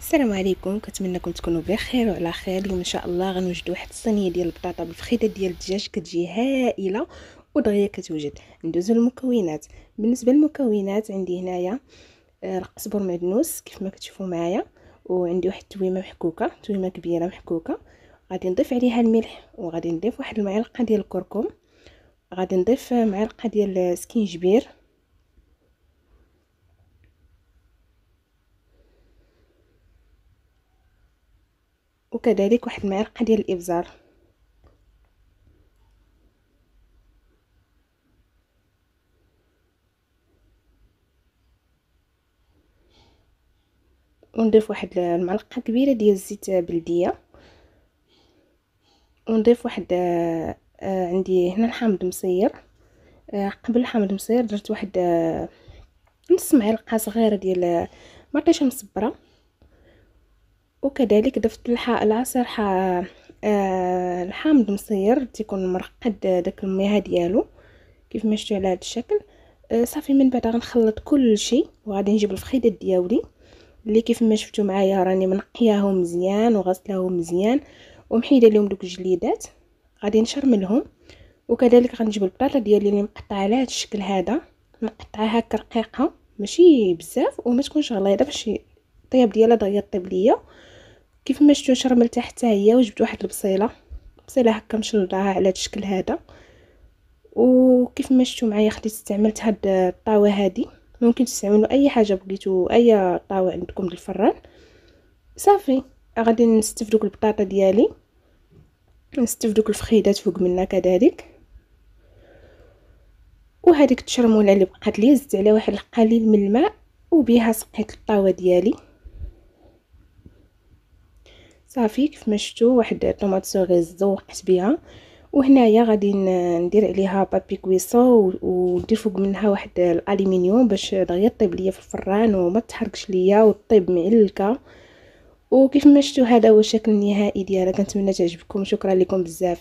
السلام عليكم، كنتمنىكم تكونوا بخير وعلى خير. اليوم ان شاء الله غنوجدوا واحد الصينيه ديال البطاطا بالفخيده ديال الدجاج، كتجي هائله ودغيا كتوجد. ندوزو للمكونات. بالنسبه للمكونات عندي هنايا القزبر معدنوس كيف ما كتشوفوا معايا، وعندي واحد التويمه محكوكه، تويمه كبيره محكوكه. غادي نضيف عليها الملح، وغادي نضيف واحد المعلقه ديال الكركم، غادي نضيف معلقه ديال السكينجبير، وكذلك واحد المعلقه ديال الابزار. ونضيف واحد المعلقه كبيره ديال الزيت بلديه، ونضيف واحد عندي هنا الحامض مصير. قبل الحامض مصير درت واحد نص معلقه صغيره ديال مطيشه مصبره، وكذلك ضفت العصير الحامض مصير تيكون مرقد داك المياه ديالو كيف ما شفتوا على هذا الشكل. صافي من بعد غنخلط كل شيء، وغادي نجيب الفخيده ديالي اللي كيف ما شفتوا معايا راني منقياهم مزيان وغسلاهم مزيان ومحيده لهم دوك الجليدات. غادي نشرملهم، وكذلك غنجيب البطاطا ديالي اللي مقطعه على هذا الشكل هذا، نقطعها هكا رقيقه ماشي بزاف وما تكونش غليظه باش الطياب ديالها دغيا طيب ليا. كيف ما شفتوا شرملتها حتى هي، وجبت واحد البصيله هكا مشلضاها على هذا الشكل هذا. وكيف ما شفتوا معايا خديت استعملت هاد الطاوه هذه، ممكن تستعملوا اي حاجه بغيتوا، اي طاوه عندكم للفران. صافي غادي نستف دوك البطاطا ديالي، نستف دوك الفخيدات فوق منها كذلك، وهذيك التشرموله اللي بقات لي زدت عليها واحد القليل من الماء وبها سقيت الطاوه ديالي. صافي كيف ما شفتوا واحد طوماط سوري زوقت بها. وهنايا غادي ندير عليها بابي كويسون وندير فوق منها واحد الالومنيوم باش دغيا طيب ليا في الفران وما تحرقش ليا وطيب معلكه. وكيف ما شفتوا هذا هو الشكل النهائي ديالها. كنتمنى تعجبكم، شكرا لكم بزاف.